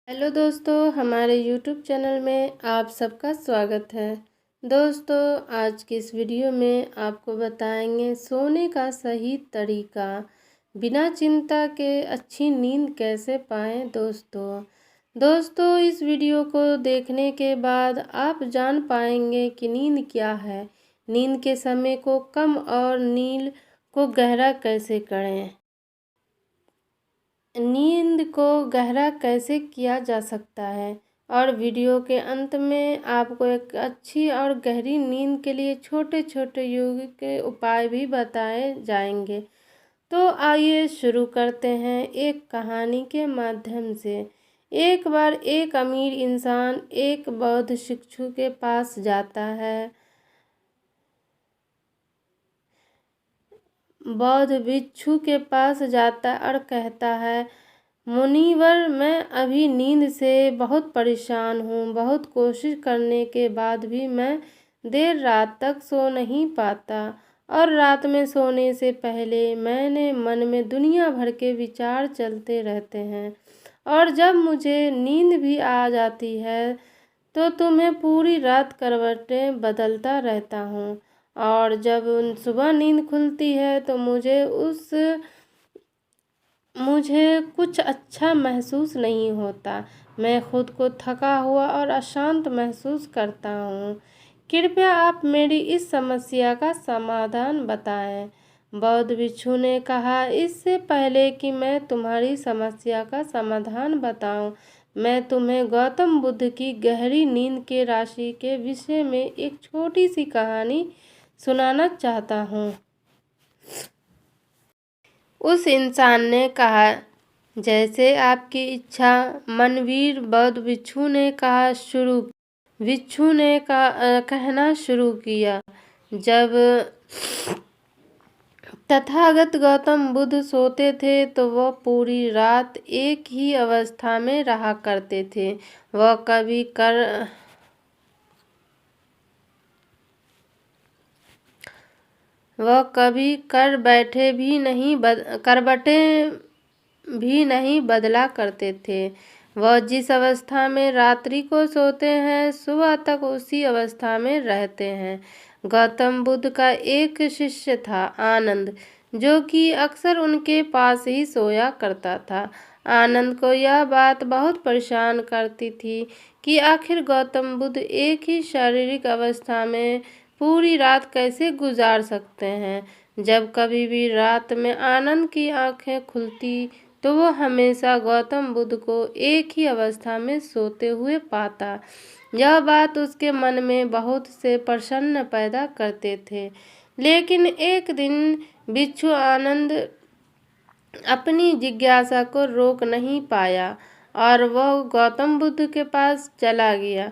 Hello दोस्तों, हमारे YouTube channel में आप सबका स्वागत है। दोस्तों, आज की इस वीडियो में आपको बताएंगे सोने का सही तरीका, बिना चिंता के अच्छी नींद कैसे पाएं। दोस्तों इस वीडियो को देखने के बाद आप जान पाएंगे कि नींद क्या है, नींद के समय को कम और नींद को गहरा कैसे करें, नींद को गहरा कैसे किया जा सकता है और वीडियो के अंत में आपको एक अच्छी और गहरी नींद के लिए छोटे छोटे योग के उपाय भी बताए जाएंगे। तो आइए शुरू करते हैं एक कहानी के माध्यम से। एक बार एक अमीर इंसान एक बौद्ध भिक्षु के पास जाता है। बौद्ध भिक्षु के पास जाता और कहता है, मुनिवर, मैं अभी नींद से बहुत परेशान हूँ। बहुत कोशिश करने के बाद भी मैं देर रात तक सो नहीं पाता और रात में सोने से पहले मैंने मन में दुनिया भर के विचार चलते रहते हैं और जब मुझे नींद भी आ जाती है तो तुम्हें पूरी रात करवटें बदलता रहता हूँ और जब सुबह नींद खुलती है तो मुझे कुछ अच्छा महसूस नहीं होता। मैं खुद को थका हुआ और अशांत महसूस करता हूँ। कृपया आप मेरी इस समस्या का समाधान बताएं। बौद्ध भिक्षु ने कहा, इससे पहले कि मैं तुम्हारी समस्या का समाधान बताऊं, मैं तुम्हें गौतम बुद्ध की गहरी नींद के राशि के विषय में एक छोटी सी कहानी सुनाना चाहता हूँ। उस इंसान ने कहा, जैसे आपकी इच्छा। मनवीर बौद्ध भिक्षु ने कहना शुरू किया, जब तथागत गौतम बुद्ध सोते थे तो वह पूरी रात एक ही अवस्था में रहा करते थे। वह कभी करवटें भी नहीं बदला करते थे। वह जिस अवस्था में रात्रि को सोते हैं सुबह तक उसी अवस्था में रहते हैं। गौतम बुद्ध का एक शिष्य था, आनंद, जो कि अक्सर उनके पास ही सोया करता था। आनंद को यह बात बहुत परेशान करती थी कि आखिर गौतम बुद्ध एक ही शारीरिक अवस्था में पूरी रात कैसे गुजार सकते हैं। जब कभी भी रात में आनंद की आंखें खुलती तो वो हमेशा गौतम बुद्ध को एक ही अवस्था में सोते हुए पाता। यह बात उसके मन में बहुत से प्रश्न पैदा करते थे। लेकिन एक दिन भिक्षु आनंद अपनी जिज्ञासा को रोक नहीं पाया और वह गौतम बुद्ध के पास चला गया।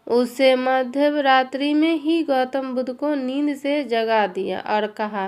उसे मध्य रात्रि में ही गौतम बुद्ध को नींद से जगा दिया और कहा,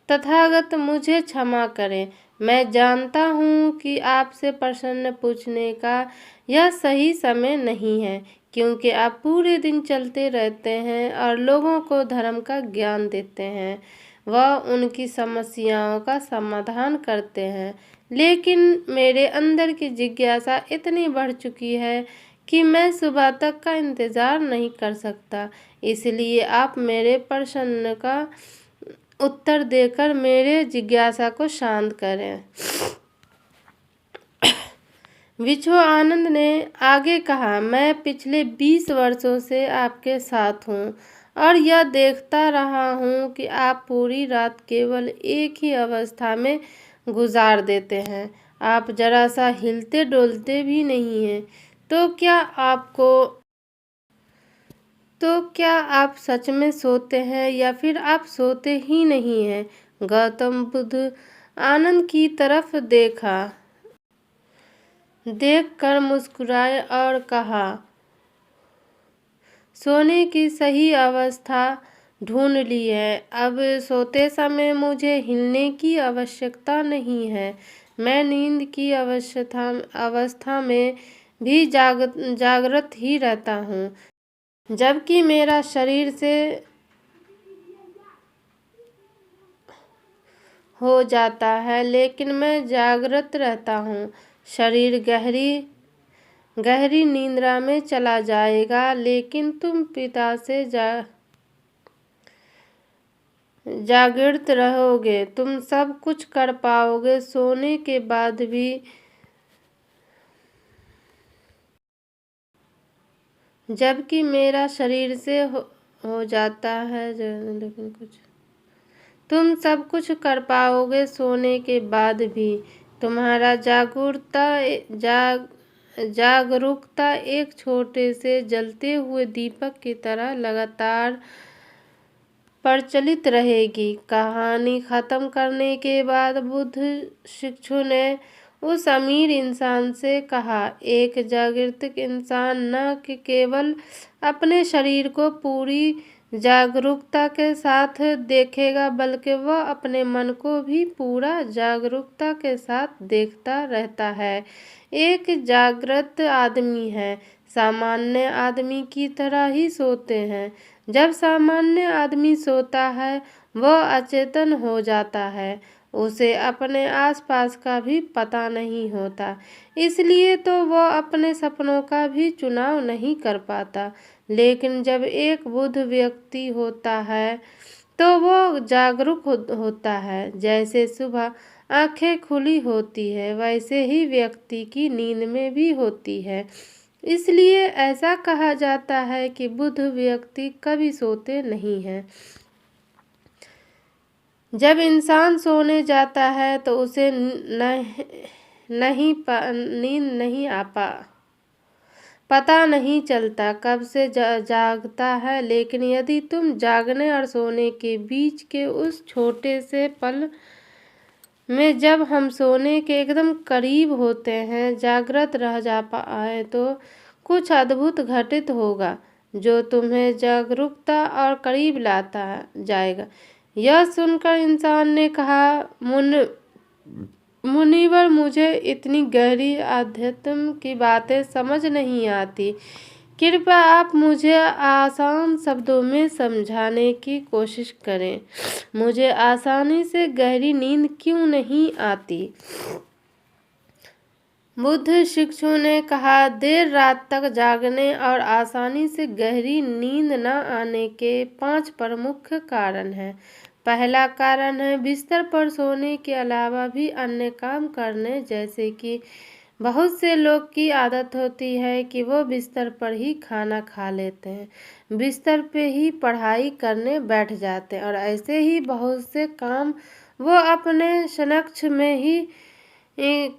तथागत, मुझे क्षमा करें। मैं जानता हूँ कि आपसे प्रश्न पूछने का यह सही समय नहीं है, क्योंकि आप पूरे दिन चलते रहते हैं और लोगों को धर्म का ज्ञान देते हैं, वह उनकी समस्याओं का समाधान करते हैं। लेकिन मेरे अंदर की जिज्ञासा इतनी बढ़ चुकी है कि मैं सुबह तक का इंतज़ार नहीं कर सकता। इसलिए आप मेरे प्रश्न का उत्तर देकर मेरे जिज्ञासा को शांत करें। भिक्षु आनंद ने आगे कहा, मैं पिछले 20 वर्षों से आपके साथ हूँ और यह देखता रहा हूँ कि आप पूरी रात केवल एक ही अवस्था में गुजार देते हैं। आप जरा सा हिलते डोलते भी नहीं हैं। तो क्या आप सच में सोते हैं या फिर आप सोते ही नहीं हैं? गौतम बुद्ध आनंद की तरफ देखकर मुस्कुराए और कहा, सोने की सही अवस्था ढूंढ ली है। अब सोते समय मुझे हिलने की आवश्यकता नहीं है। मैं नींद की अवस्था में भी जागृत ही रहता हूँ, जबकि मेरा शरीर से हो जाता है, लेकिन मैं जागृत रहता हूँ। शरीर गहरी गहरी निद्रा में चला जाएगा, लेकिन तुम पिता से जागृत रहोगे। तुम सब कुछ कर पाओगे सोने के बाद भी, जबकि मेरा शरीर से हो जाता है, लेकिन कुछ तुम सब कुछ कर पाओगे सोने के बाद भी। तुम्हारा जागरूकता एक छोटे से जलते हुए दीपक की तरह लगातार प्रचलित रहेगी। कहानी खत्म करने के बाद बुद्ध भिक्षु ने उस अमीर इंसान से कहा, एक जागृत इंसान न केवल अपने शरीर को पूरी जागरूकता के साथ देखेगा, बल्कि वह अपने मन को भी पूरा जागरूकता के साथ देखता रहता है। एक जागृत आदमी है सामान्य आदमी की तरह ही सोते हैं। जब सामान्य आदमी सोता है वह अचेतन हो जाता है, उसे अपने आसपास का भी पता नहीं होता, इसलिए तो वह अपने सपनों का भी चुनाव नहीं कर पाता। लेकिन जब एक बुद्ध व्यक्ति होता है तो वह जागरूक होता है। जैसे सुबह आंखें खुली होती है, वैसे ही व्यक्ति की नींद में भी होती है। इसलिए ऐसा कहा जाता है कि बुद्ध व्यक्ति कभी सोते नहीं हैं। जब इंसान सोने जाता है तो उसे नींद नहीं पता नहीं चलता कब से जागता है। लेकिन यदि तुम जागने और सोने के बीच के उस छोटे से पल में, जब हम सोने के एकदम करीब होते हैं, जागृत रह जा पाए, तो कुछ अद्भुत घटित होगा जो तुम्हें जागरूकता और करीब लाता जाएगा। यह सुनकर इंसान ने कहा, मुनिवर, मुझे इतनी गहरी आध्यात्म की बातें समझ नहीं आती। कृपया आप मुझे आसान शब्दों में समझाने की कोशिश करें। मुझे आसानी से गहरी नींद क्यों नहीं आती? बुद्ध भिक्षु ने कहा, देर रात तक जागने और आसानी से गहरी नींद न आने के 5 प्रमुख कारण हैं। पहला कारण है बिस्तर पर सोने के अलावा भी अन्य काम करने, जैसे कि बहुत से लोग की आदत होती है कि वो बिस्तर पर ही खाना खा लेते हैं, बिस्तर पे ही पढ़ाई करने बैठ जाते हैं, और ऐसे ही बहुत से काम वो अपने शयनकक्ष में ही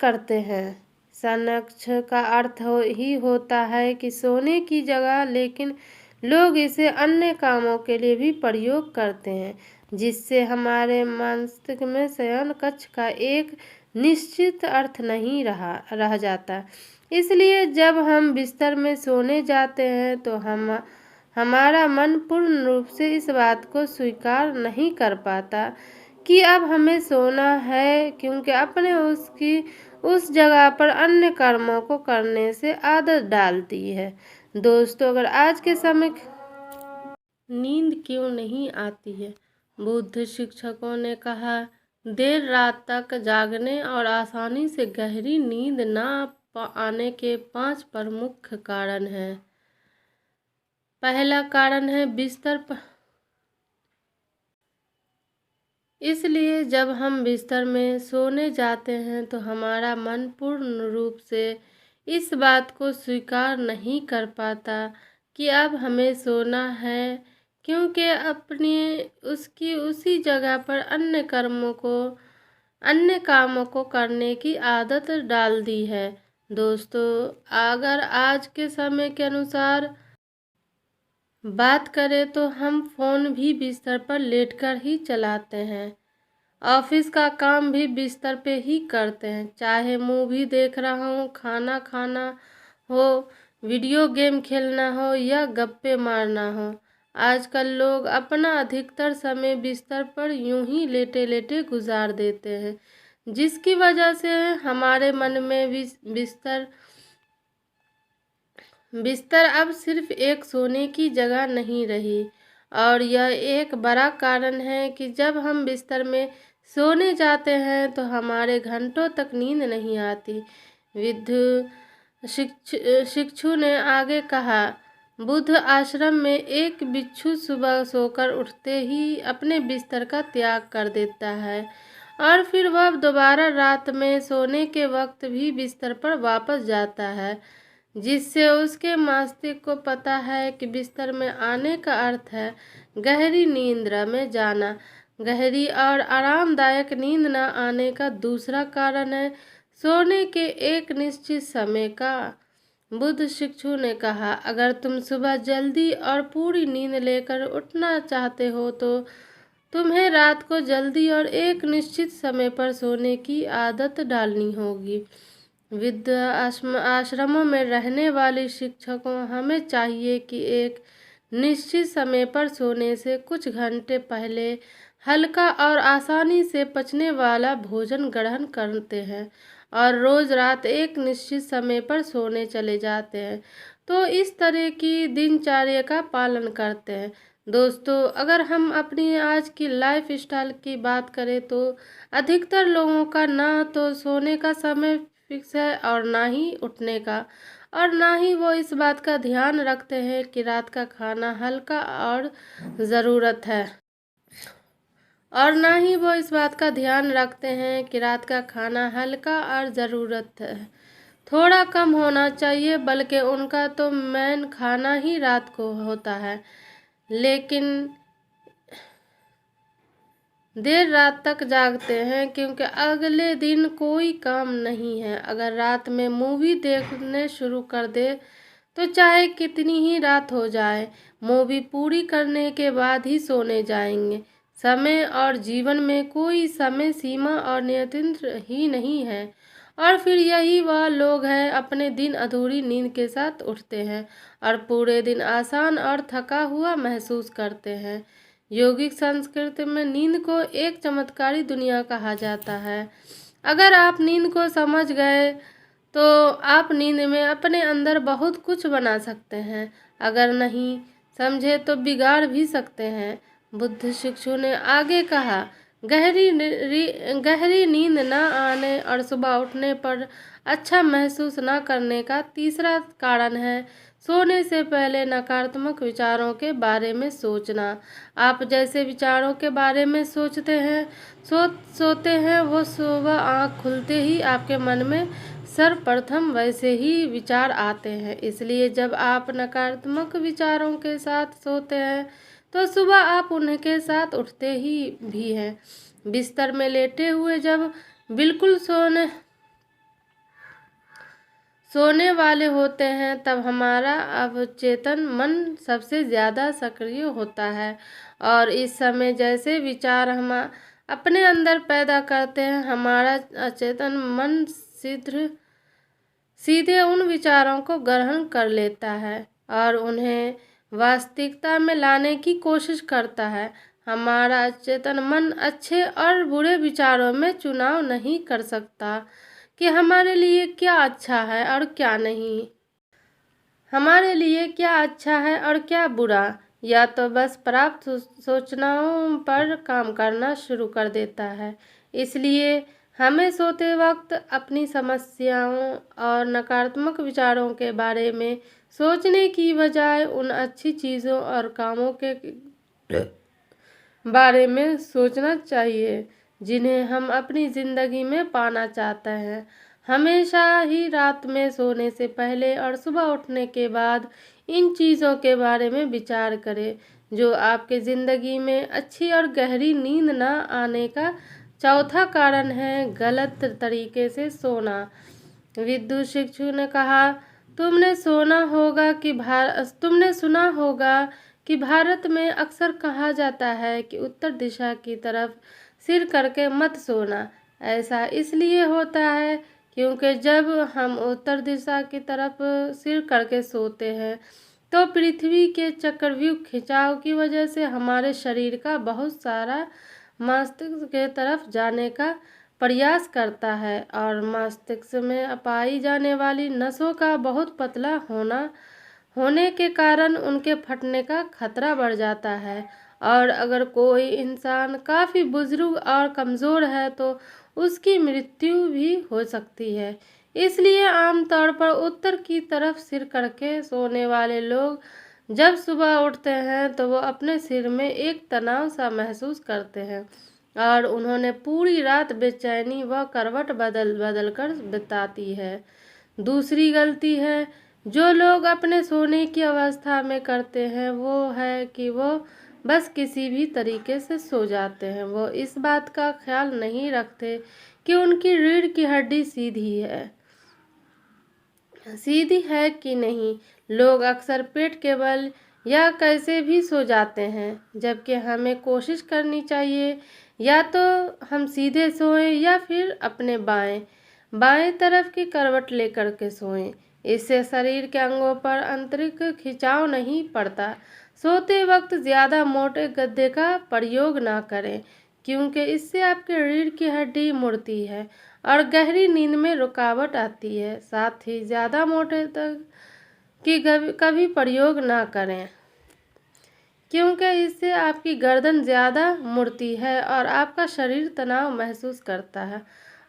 करते हैं। शयनकक्ष का अर्थ ही होता है कि सोने की जगह, लेकिन लोग इसे अन्य कामों के लिए भी प्रयोग करते हैं, जिससे हमारे मस्तिष्क में शयन कक्ष का एक निश्चित अर्थ नहीं रह जाता। इसलिए जब हम बिस्तर में सोने जाते हैं तो हमारा मन पूर्ण रूप से इस बात को स्वीकार नहीं कर पाता कि अब हमें सोना है, क्योंकि अपने उस जगह पर अन्य कर्मों को करने से आदत डाल दी है। दोस्तों, अगर आज के समय नींद क्यों नहीं आती है? बुद्ध शिक्षकों ने कहा, देर रात तक जागने और आसानी से गहरी नींद न आने के 5 प्रमुख कारण हैं। पहला कारण है बिस्तर पर। इसलिए जब हम बिस्तर में सोने जाते हैं तो हमारा मन पूर्ण रूप से इस बात को स्वीकार नहीं कर पाता कि अब हमें सोना है, क्योंकि अपने उसी जगह पर अन्य कामों को करने की आदत डाल दी है। दोस्तों, अगर आज के समय के अनुसार बात करें तो हम फ़ोन भी बिस्तर पर लेटकर ही चलाते हैं, ऑफिस का काम भी बिस्तर पे ही करते हैं, चाहे मूवी देख रहा हो, खाना खाना हो, वीडियो गेम खेलना हो या गप्पे मारना हो। आजकल लोग अपना अधिकतर समय बिस्तर पर यूं ही लेटे लेटे गुजार देते हैं, जिसकी वजह से हमारे मन में बिस्तर अब सिर्फ एक सोने की जगह नहीं रही। और यह एक बड़ा कारण है कि जब हम बिस्तर में सोने जाते हैं तो हमारे घंटों तक नींद नहीं आती। शिक्षु ने आगे कहा, बुद्ध आश्रम में एक भिक्षु सुबह सोकर उठते ही अपने बिस्तर का त्याग कर देता है और फिर वह दोबारा रात में सोने के वक्त भी बिस्तर पर वापस जाता है, जिससे उसके मस्तिष्क को पता है कि बिस्तर में आने का अर्थ है गहरी नींद में जाना। गहरी और आरामदायक नींद न आने का दूसरा कारण है सोने के एक निश्चित समय का। बुद्ध शिक्षु ने कहा, अगर तुम सुबह जल्दी और पूरी नींद लेकर उठना चाहते हो तो तुम्हें रात को जल्दी और एक निश्चित समय पर सोने की आदत डालनी होगी। विद्या आश्रमों में रहने वाले शिक्षकों हमें चाहिए कि एक निश्चित समय पर सोने से कुछ घंटे पहले हल्का और आसानी से पचने वाला भोजन ग्रहण करते हैं और रोज रात एक निश्चित समय पर सोने चले जाते हैं, तो इस तरह की दिनचर्या का पालन करते हैं। दोस्तों, अगर हम अपनी आज की लाइफ स्टाइल की बात करें तो अधिकतर लोगों का ना तो सोने का समय फिक्स है और ना ही उठने का, और ना ही वो इस बात का ध्यान रखते हैं कि रात का खाना हल्का और ज़रूरत है, और ना ही वो इस बात का ध्यान रखते हैं कि रात का खाना हल्का और ज़रूरत है थोड़ा कम होना चाहिए, बल्कि उनका तो मेन खाना ही रात को होता है। लेकिन देर रात तक जागते हैं क्योंकि अगले दिन कोई काम नहीं है। अगर रात में मूवी देखने शुरू कर दे तो चाहे कितनी ही रात हो जाए, मूवी पूरी करने के बाद ही सोने जाएंगे। समय और जीवन में कोई समय सीमा और नियंत्रण ही नहीं है, और फिर यही वह लोग हैं अपने दिन अधूरी नींद के साथ उठते हैं और पूरे दिन आसान और थका हुआ महसूस करते हैं। योगिक संस्कृति में नींद को एक चमत्कारी दुनिया कहा जाता है। अगर आप नींद को समझ गए तो आप नींद में अपने अंदर बहुत कुछ बना सकते हैं, अगर नहीं समझे तो बिगाड़ भी सकते हैं। बुद्ध शिक्षु ने आगे कहा, गहरी नींद न आने और सुबह उठने पर अच्छा महसूस न करने का तीसरा कारण है सोने से पहले नकारात्मक विचारों के बारे में सोचना। आप जैसे विचारों के बारे में सोचते हैं सोते हैं वो सुबह आँख खुलते ही आपके मन में सर्वप्रथम वैसे ही विचार आते हैं। इसलिए जब आप नकारात्मक विचारों के साथ सोते हैं तो सुबह आप उनके साथ उठते ही भी हैं। बिस्तर में लेटे हुए जब बिल्कुल सोने वाले होते हैं तब हमारा अवचेतन मन सबसे ज़्यादा सक्रिय होता है, और इस समय जैसे विचार हम अपने अंदर पैदा करते हैं, हमारा अचेतन मन सीधे उन विचारों को ग्रहण कर लेता है और उन्हें वास्तविकता में लाने की कोशिश करता है। हमारा अचेतन मन अच्छे और बुरे विचारों में चुनाव नहीं कर सकता कि हमारे लिए क्या अच्छा है और क्या नहीं, हमारे लिए क्या अच्छा है और क्या बुरा, या तो बस प्राप्त सूचनाओं पर काम करना शुरू कर देता है। इसलिए हमें सोते वक्त अपनी समस्याओं और नकारात्मक विचारों के बारे में सोचने की बजाय उन अच्छी चीज़ों और कामों के बारे में सोचना चाहिए जिन्हें हम अपनी ज़िंदगी में पाना चाहते हैं। हमेशा ही रात में सोने से पहले और सुबह उठने के बाद इन चीज़ों के बारे में विचार करें जो आपके ज़िंदगी में अच्छी और गहरी नींद न आने का चौथा कारण है गलत तरीके से सोना। विद्युत शिक्षु ने कहा, तुमने सुना होगा कि भारत में अक्सर कहा जाता है कि उत्तर दिशा की तरफ सिर करके मत सोना। ऐसा इसलिए होता है क्योंकि जब हम उत्तर दिशा की तरफ सिर करके सोते हैं तो पृथ्वी के चक्रव्यूह खिंचाव की वजह से हमारे शरीर का बहुत सारा मस्तिष्क के तरफ जाने का प्रयास करता है, और मस्तिष्क में पाई जाने वाली नसों का बहुत पतला होने के कारण उनके फटने का खतरा बढ़ जाता है। और अगर कोई इंसान काफ़ी बुजुर्ग और कमज़ोर है तो उसकी मृत्यु भी हो सकती है। इसलिए आमतौर पर उत्तर की तरफ सिर करके सोने वाले लोग जब सुबह उठते हैं तो वो अपने सिर में एक तनाव सा महसूस करते हैं और उन्होंने पूरी रात बेचैनी व करवट बदल बदल कर बिताती है। दूसरी गलती है जो लोग अपने सोने की अवस्था में करते हैं वो है कि वो बस किसी भी तरीके से सो जाते हैं। वो इस बात का ख्याल नहीं रखते कि उनकी रीढ़ की हड्डी सीधी है कि नहीं। लोग अक्सर पेट के बल या कैसे भी सो जाते हैं, जबकि हमें कोशिश करनी चाहिए या तो हम सीधे सोएं या फिर अपने बाएं तरफ की करवट लेकर के सोएं। इससे शरीर के अंगों पर आंतरिक खिंचाव नहीं पड़ता। सोते वक्त ज़्यादा मोटे गद्दे का प्रयोग ना करें, क्योंकि इससे आपकी रीढ़ की हड्डी मुड़ती है और गहरी नींद में रुकावट आती है। साथ ही ज़्यादा मोटे तक की कभी प्रयोग ना करें, क्योंकि इससे आपकी गर्दन ज़्यादा मुड़ती है और आपका शरीर तनाव महसूस करता है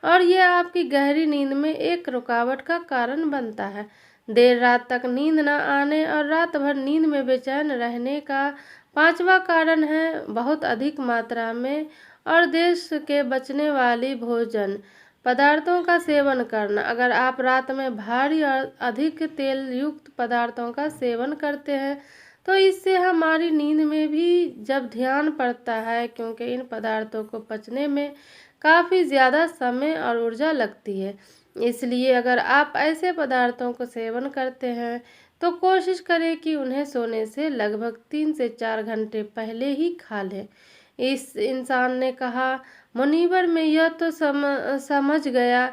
और यह आपकी गहरी नींद में एक रुकावट का कारण बनता है। देर रात तक नींद न आने और रात भर नींद में बेचैन रहने का पांचवा कारण है बहुत अधिक मात्रा में और देश के बचने वाली भोजन पदार्थों का सेवन करना। अगर आप रात में भारी और अधिक तेल युक्त पदार्थों का सेवन करते हैं तो इससे हमारी नींद में भी जब ध्यान पड़ता है, क्योंकि इन पदार्थों को पचने में काफ़ी ज़्यादा समय और ऊर्जा लगती है। इसलिए अगर आप ऐसे पदार्थों को सेवन करते हैं तो कोशिश करें कि उन्हें सोने से लगभग 3 से 4 घंटे पहले ही खा लें। इस इंसान ने कहा, मुनीवर मैं यह तो समझ गया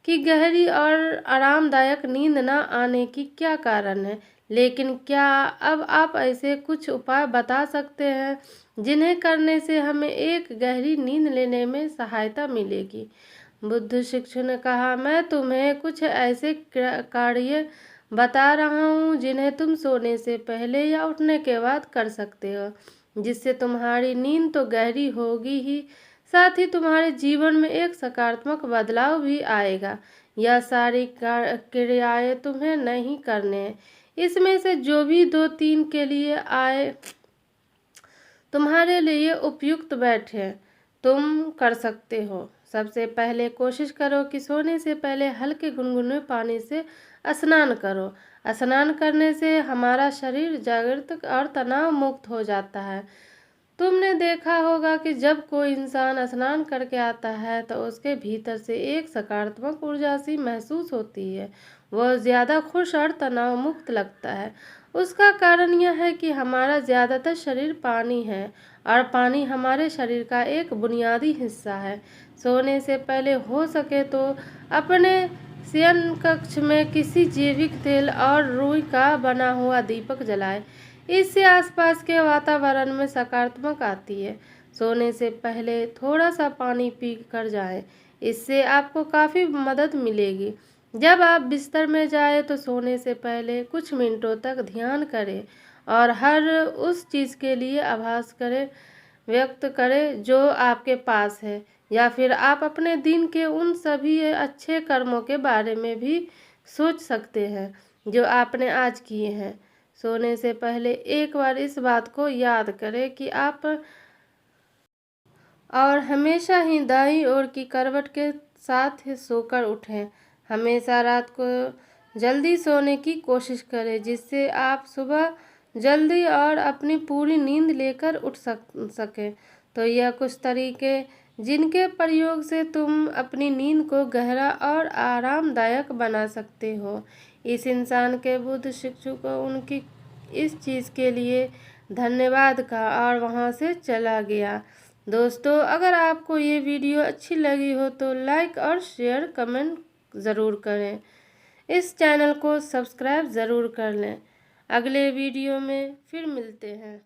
कि गहरी और आरामदायक नींद न आने की क्या कारण है, लेकिन क्या अब आप ऐसे कुछ उपाय बता सकते हैं जिन्हें करने से हमें एक गहरी नींद लेने में सहायता मिलेगी। बुद्ध शिक्षु ने कहा, मैं तुम्हें कुछ ऐसे कार्य बता रहा हूँ जिन्हें तुम सोने से पहले या उठने के बाद कर सकते हो, जिससे तुम्हारी नींद तो गहरी होगी ही, साथ ही तुम्हारे जीवन में एक सकारात्मक बदलाव भी आएगा। यह सारी क्रियाएं तुम्हें नहीं करने हैं, इसमें से जो भी 2-3 के लिए आए तुम्हारे लिए उपयुक्त बैठे तुम कर सकते हो। सबसे पहले कोशिश करो कि सोने से पहले हल्के गुनगुने पानी से स्नान करो। स्नान करने से हमारा शरीर जागृत और तनाव मुक्त हो जाता है। तुमने देखा होगा कि जब कोई इंसान स्नान करके आता है तो उसके भीतर से एक सकारात्मक ऊर्जा सी महसूस होती है। वह ज़्यादा खुश और तनाव मुक्त लगता है। उसका कारण यह है कि हमारा ज़्यादातर शरीर पानी है और पानी हमारे शरीर का एक बुनियादी हिस्सा है। सोने से पहले हो सके तो अपने शयन कक्ष में किसी जैविक तेल और रुई का बना हुआ दीपक जलाएं। इससे आसपास के वातावरण में सकारात्मक आती है। सोने से पहले थोड़ा सा पानी पी कर जाएं, इससे आपको काफ़ी मदद मिलेगी। जब आप बिस्तर में जाएं तो सोने से पहले कुछ मिनटों तक ध्यान करें और हर उस चीज़ के लिए आभास करें व्यक्त करें जो आपके पास है, या फिर आप अपने दिन के उन सभी अच्छे कर्मों के बारे में भी सोच सकते हैं जो आपने आज किए हैं। सोने से पहले एक बार इस बात को याद करें कि आप और हमेशा ही दाईं ओर की करवट के साथ ही सोकर उठें। हमेशा रात को जल्दी सोने की कोशिश करें, जिससे आप सुबह जल्दी और अपनी पूरी नींद लेकर उठ सकें। तो यह कुछ तरीके जिनके प्रयोग से तुम अपनी नींद को गहरा और आरामदायक बना सकते हो। इस इंसान के बुद्ध शिक्षु को उनकी इस चीज़ के लिए धन्यवाद कहा और वहाँ से चला गया। दोस्तों, अगर आपको ये वीडियो अच्छी लगी हो तो लाइक और शेयर कमेंट ज़रूर करें। इस चैनल को सब्सक्राइब ज़रूर कर लें। अगले वीडियो में फिर मिलते हैं।